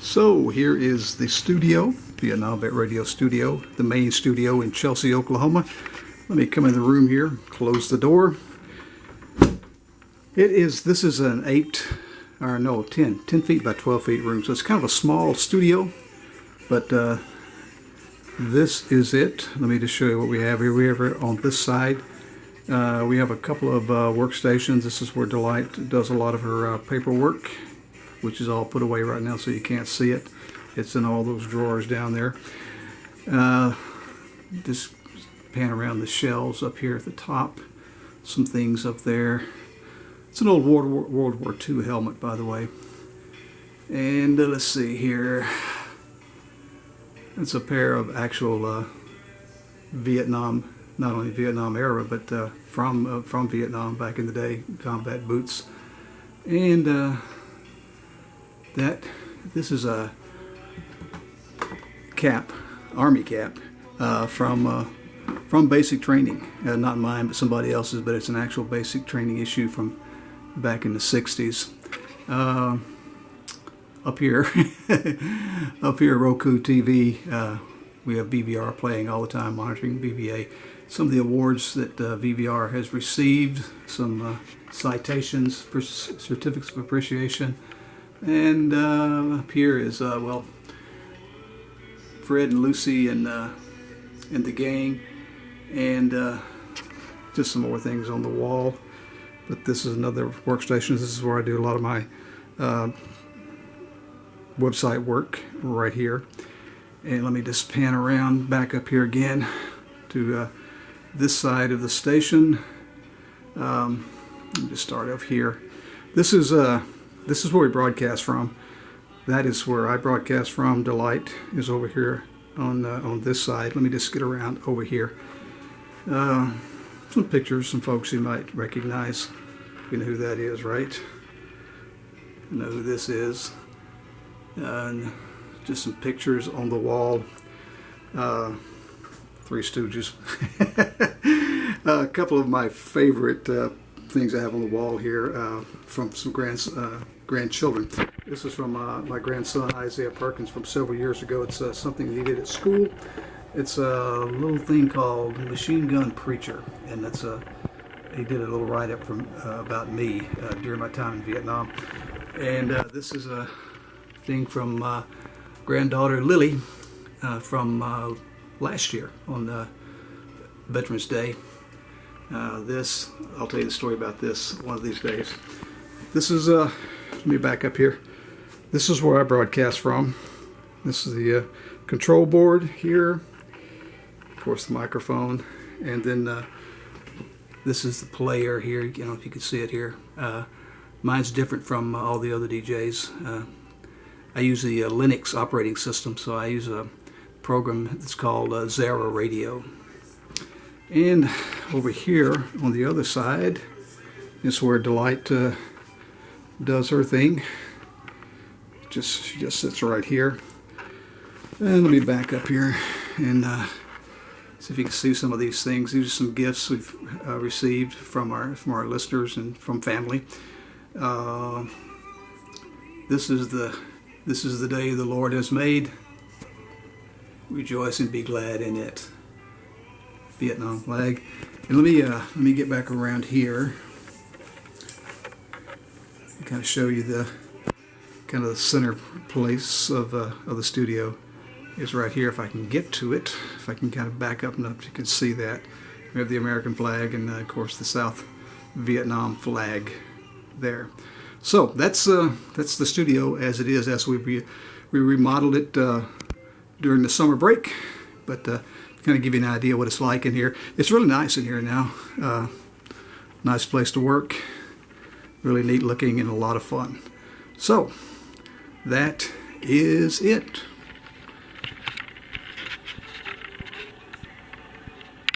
So here is the studio, Vietnam Vet Radio Studio, the main studio in Chelsea, Oklahoma. Let me come in the room here, close the door. This is an 10 feet by 12 feet room. So it's kind of a small studio, but this is it. Let me just show you what we have here. We have on this side, we have a couple of workstations. This is where Delight does a lot of her paperwork, which is all put away right now so you can't see it. It's in all those drawers down there. Just pan around the shelves up here at the top. Some things up there. It's an old World War II helmet, by the way. And let's see here. It's a pair of actual Vietnam, not only Vietnam era, but from Vietnam back in the day, combat boots. And this is a cap, Army cap, from basic training. Not mine, but somebody else's, but it's an actual basic training issue from back in the 60s. Up here, Roku TV, we have VVR playing all the time, monitoring VVA. Some of the awards that VVR has received, some citations, certificates of appreciation. And up here is, well, Fred and Lucy and the gang, and just some more things on the wall. But this is another workstation. This is where I do a lot of my website work right here. And let me just pan around back up here again to this side of the station. Let me just start up here. This is where we broadcast from. That is where I broadcast from. Delight is over here on this side. Let me just get around over here. Some pictures, some folks you might recognize. You know who that is, right? You know who this is. And just some pictures on the wall. Three Stooges. A couple of my favorite things I have on the wall here from some grandchildren. This is from my grandson Isaiah Perkins from several years ago. It's something he did at school. It's a little thing called Machine Gun Preacher, and he did a little write-up from about me during my time in Vietnam. And this is a thing from granddaughter Lily from last year on Veterans Day. I'll tell you the story about this one of these days. This is, let me back up here. This is where I broadcast from. This is the control board here. Of course, the microphone. And then this is the player here. You know, if you can see it here. Mine's different from all the other DJs. I use the Linux operating system, so I use a program that's called Zara Radio. And over here on the other side is where Delight does her thing. She just sits right here. And let me back up here and see if you can see some of these things. These are some gifts we've received from our listeners and from family. This is the day the Lord has made. Rejoice and be glad in it. Vietnam flag. And let me get back around here and kind of show you the center place of the studio is right here. If I can get to it, if I can kind of back up enough, you can see that we have the American flag and of course the South Vietnam flag there. So that's the studio as it is, as we remodeled it during the summer break, but kind of give you an idea what it's like in here. It's really nice in here now. Nice place to work, really neat looking and a lot of fun. So that is it.